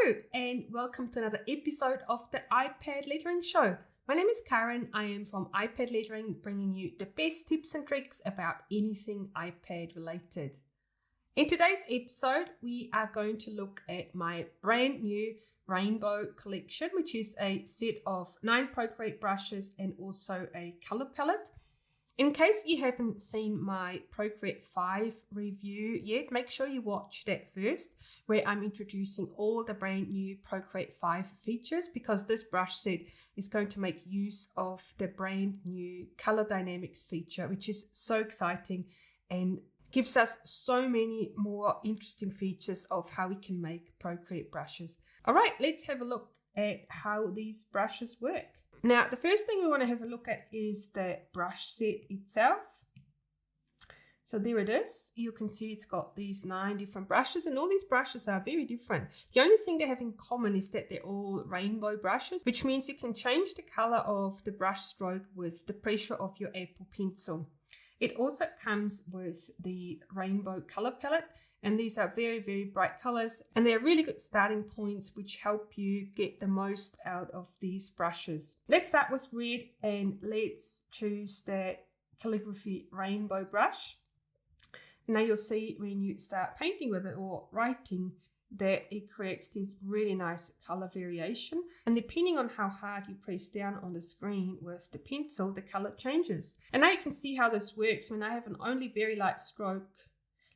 Hello and welcome to another episode of the iPad Lettering Show. My name is Karen. I am from iPad Lettering, bringing you the best tips and tricks about anything iPad related. In today's episode, we are going to look at my brand new rainbow collection, which is a set of 9 Procreate brushes and also a color palette. In case you haven't seen my Procreate 5 review yet, make sure you watch that first, where I'm introducing all the brand new Procreate 5 features, because this brush set is going to make use of the brand new color dynamics feature, which is so exciting and gives us so many more interesting features of how we can make Procreate brushes. All right, let's have a look at how these brushes work. Now, the first thing we want to have a look at is the brush set itself. So there it is. You can see it's got these 9 different brushes, and all these brushes are very different. The only thing they have in common is that they're all rainbow brushes, which means you can change the color of the brush stroke with the pressure of your Apple Pencil. It also comes with the rainbow color palette, and these are very, very bright colors, and they're really good starting points which help you get the most out of these brushes. Let's start with red, and let's choose the Calligraphy Rainbow brush. Now you'll see when you start painting with it or writing that it creates this really nice color variation, and depending on how hard you press down on the screen with the pencil, the color changes. And now you can see how this works. When I have an only very light stroke,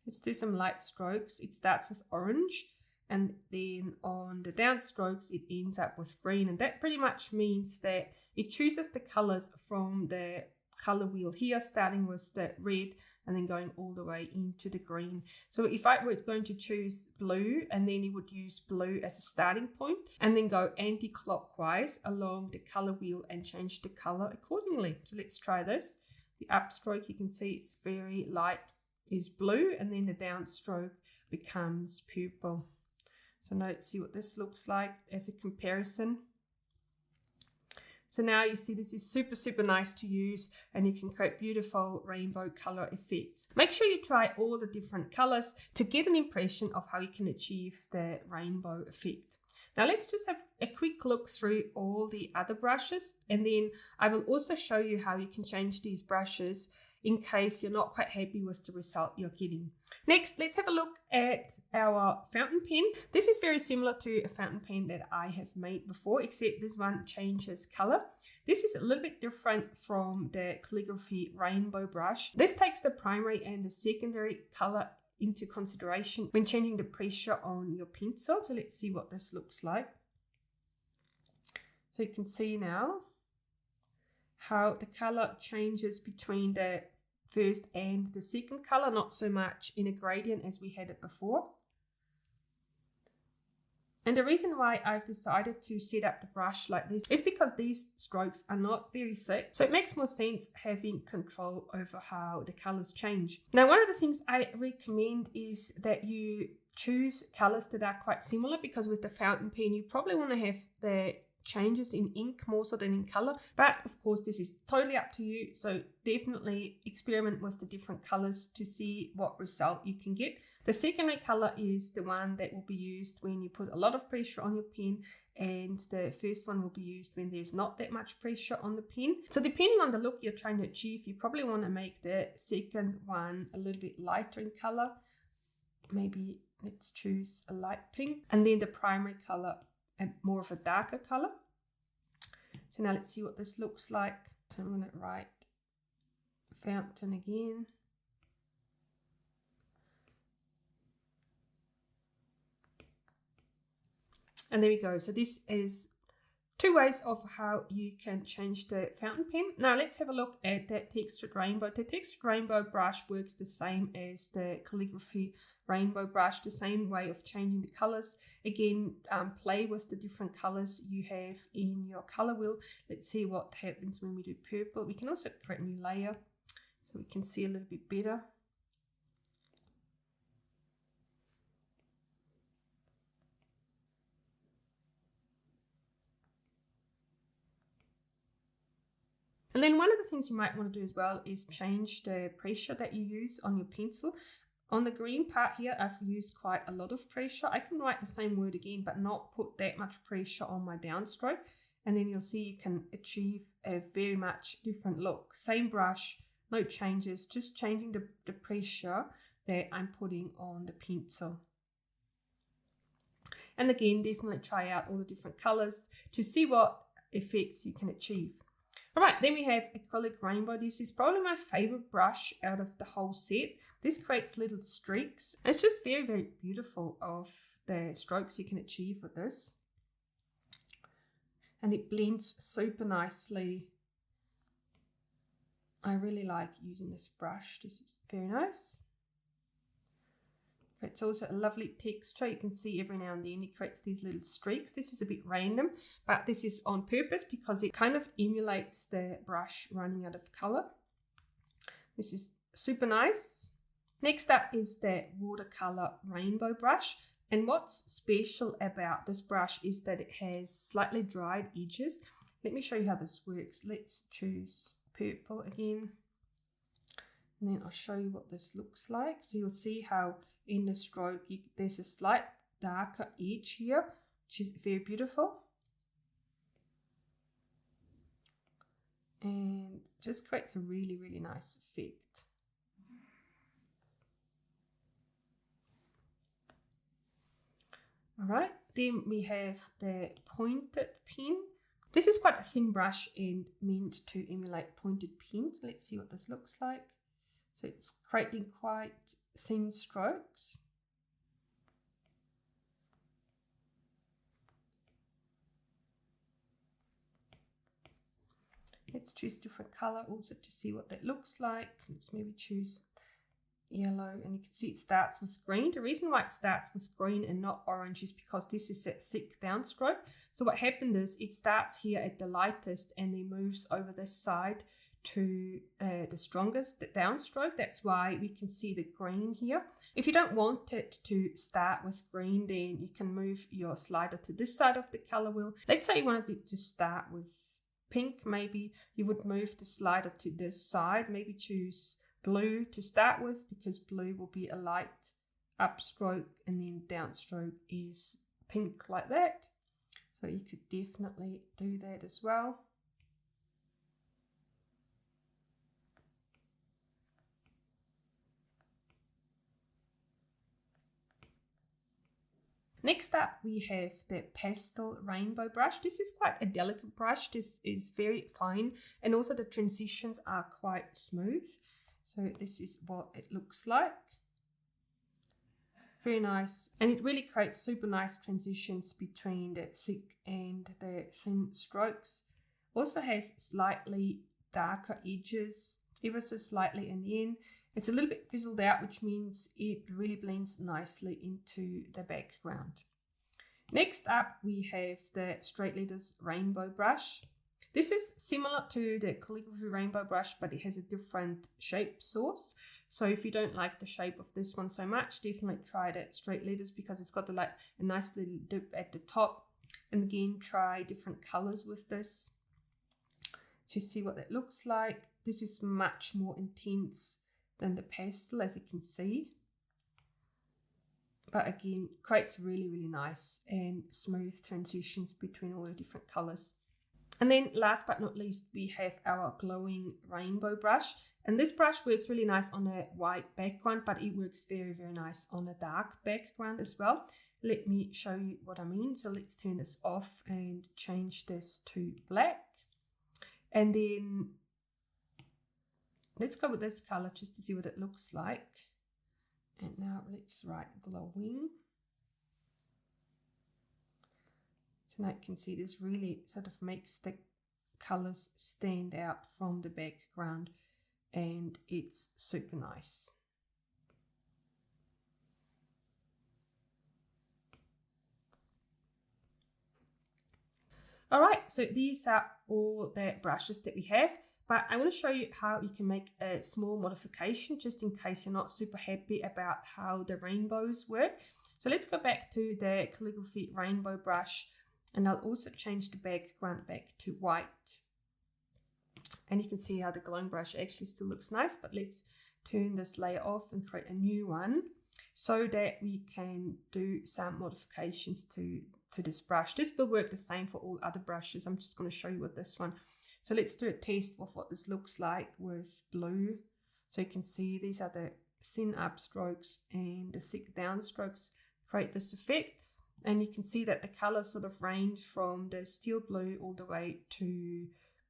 let's do some light strokes. It starts with orange, and then on the down strokes it ends up with green, and that pretty much means that it chooses the colors from the color wheel here, starting with the red and then going all the way into the green. So if I were going to choose blue, and then you would use blue as a starting point and then go anti-clockwise along the color wheel and change the color accordingly. So let's try this. The upstroke, you can see it's very light, is blue, and then the downstroke becomes purple. So now let's see what this looks like as a comparison. So now you see this is super, super nice to use, and you can create beautiful rainbow color effects. Make sure you try all the different colors to get an impression of how you can achieve the rainbow effect. Now let's just have a quick look through all the other brushes, and then I will also show you how you can change these brushes in case you're not quite happy with the result you're getting. Next, let's have a look at our fountain pen. This is very similar to a fountain pen that I have made before, except this one changes color. This is a little bit different from the Calligraphy Rainbow brush. This takes the primary and the secondary color into consideration when changing the pressure on your pencil. So let's see what this looks like. So you can see now how the color changes between the first and the second color, not so much in a gradient as we had it before. And the reason why I've decided to set up the brush like this is because these strokes are not very thick, so it makes more sense having control over how the colors change. Now, one of the things I recommend is that you choose colors that are quite similar, because with the fountain pen you probably want to have the changes in ink more so than in color, but of course this is totally up to you, so definitely experiment with the different colors to see what result you can get. The secondary color is the one that will be used when you put a lot of pressure on your pen, and the first one will be used when there's not that much pressure on the pen. So depending on the look you're trying to achieve, you probably want to make the second one a little bit lighter in color. Maybe let's choose a light pink, and then the primary color more of a darker color. So now let's see what this looks like. So I'm going to write fountain again. And there we go. So this is 2 ways of how you can change the fountain pen. Now let's have a look at that textured rainbow. The textured rainbow brush works the same as the Calligraphy Rainbow brush, the same way of changing the colors. Again, play with the different colors you have in your color wheel. Let's see what happens when we do purple. We can also create a new layer so we can see a little bit better. And then one of the things you might want to do as well is change the pressure that you use on your pencil. On the green part here, I've used quite a lot of pressure. I can write the same word again, but not put that much pressure on my downstroke. And then you'll see you can achieve a very much different look. Same brush, no changes, just changing the pressure that I'm putting on the pencil. And again, definitely try out all the different colors to see what effects you can achieve. All right, then we have acrylic rainbow. This is probably my favorite brush out of the whole set. This creates little streaks. It's just very, very beautiful of the strokes you can achieve with this. And it blends super nicely. I really like using this brush. This is very nice. It's also a lovely texture. You can see every now and then it creates these little streaks. This is a bit random, but this is on purpose because it kind of emulates the brush running out of color. This is super nice. Next up is the watercolor rainbow brush. And what's special about this brush is that it has slightly dried edges. Let me show you how this works. Let's choose purple again. And then I'll show you what this looks like. So you'll see how in the stroke, there's a slight darker edge here, which is very beautiful. And just creates a really, really nice effect. All right, then we have the pointed pen. This is quite a thin brush and meant to emulate pointed pens. Let's see what this looks like. So it's creating quite thin strokes. Let's choose different color also to see what that looks like. Let's maybe choose yellow, and you can see it starts with green. The reason why it starts with green and not orange is because this is a thick downstroke. So what happened is it starts here at the lightest and then moves over this side to the strongest downstroke. That's why we can see the green here. If you don't want it to start with green, then you can move your slider to this side of the color wheel. Let's say you wanted it to start with pink. Maybe you would move the slider to this side. Maybe choose blue to start with, because blue will be a light upstroke and then downstroke is pink like that. So you could definitely do that as well. Next up, we have the pastel rainbow brush. This is quite a delicate brush. This is very fine, and also the transitions are quite smooth. So this is what it looks like. Very nice. And it really creates super nice transitions between the thick and the thin strokes. Also has slightly darker edges, ever so slightly in the end. It's a little bit fizzled out, which means it really blends nicely into the background. Next up, we have the Straight Letters Rainbow Brush. This is similar to the Calligraphy Rainbow Brush, but it has a different shape source. So if you don't like the shape of this one so much, definitely try the Straight Letters because it's got a nice little dip at the top. And again, try different colors with this to see what that looks like. This is much more intense than the pastel, as you can see, but again creates really, really nice and smooth transitions between all the different colors. And then last but not least, we have our glowing rainbow brush, and this brush works really nice on a white background, but it works very, very nice on a dark background as well. Let me show you what I mean. So let's turn this off and change this to black, and then let's go with this color just to see what it looks like. And now let's write glowing. So now you can see this really sort of makes the colors stand out from the background, and it's super nice. All right, so these are all the brushes that we have. But I want to show you how you can make a small modification just in case you're not super happy about how the rainbows work. So let's go back to the Calligraphy Rainbow Brush, and I'll also change the background back to white. And you can see how the glowing brush actually still looks nice, but let's turn this layer off and create a new one so that we can do some modifications to this brush. This will work the same for all other brushes. I'm just going to show you with this one. So let's do a test of what this looks like with blue. So you can see these are the thin upstrokes and the thick downstrokes create this effect. And you can see that the colors sort of range from the steel blue all the way to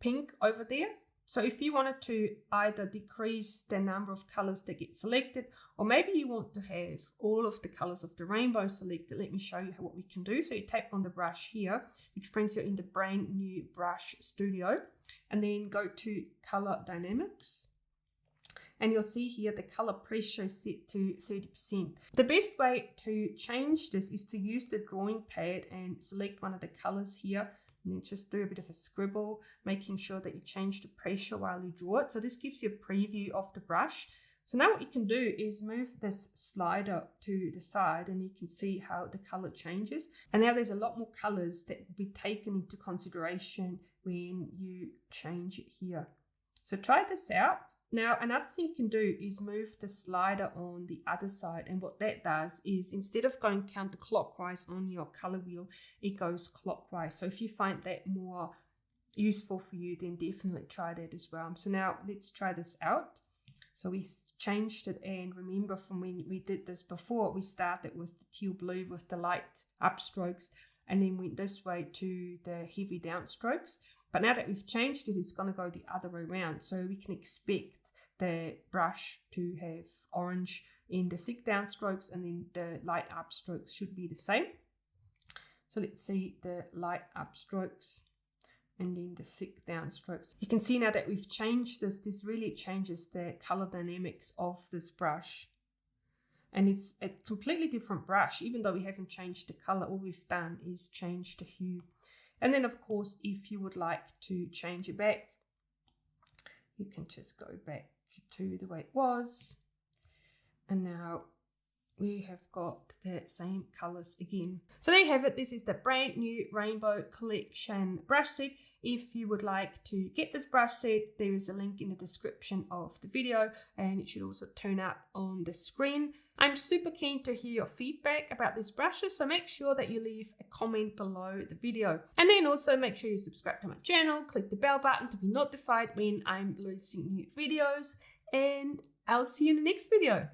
pink over there. So if you wanted to either decrease the number of colors that get selected, or maybe you want to have all of the colors of the rainbow selected, let me show you what we can do. So you tap on the brush here, which brings you in the brand new brush studio, and then go to color dynamics. And you'll see here the color pressure is set to 30%. The best way to change this is to use the drawing pad and select one of the colors here, and then just do a bit of a scribble, making sure that you change the pressure while you draw it. So this gives you a preview of the brush. So now what you can do is move this slider to the side, and you can see how the color changes. And now there's a lot more colors that will be taken into consideration when you change it here. So try this out. Now another thing you can do is move the slider on the other side, and what that does is instead of going counterclockwise on your color wheel, it goes clockwise. So if you find that more useful for you, then definitely try that as well. So now let's try this out. So we changed it, and remember from when we did this before, we started with the teal blue with the light upstrokes and then went this way to the heavy downstrokes. But now that we've changed it, it's going to go the other way around. So we can expect the brush to have orange in the thick downstrokes, and then the light upstrokes should be the same. So let's see the light upstrokes and then the thick downstrokes. You can see now that we've changed this, this really changes the color dynamics of this brush. And it's a completely different brush, even though we haven't changed the color. All we've done is change the hue. And then of course, if you would like to change it back, you can just go back to the way it was. And now we have got the same colors again. So there you have it. This is the brand new Rainbow Collection brush set. If you would like to get this brush set, there is a link in the description of the video, and it should also turn up on the screen. I'm super keen to hear your feedback about these brushes, so make sure that you leave a comment below the video. And then also make sure you subscribe to my channel, click the bell button to be notified when I'm releasing new videos, and I'll see you in the next video.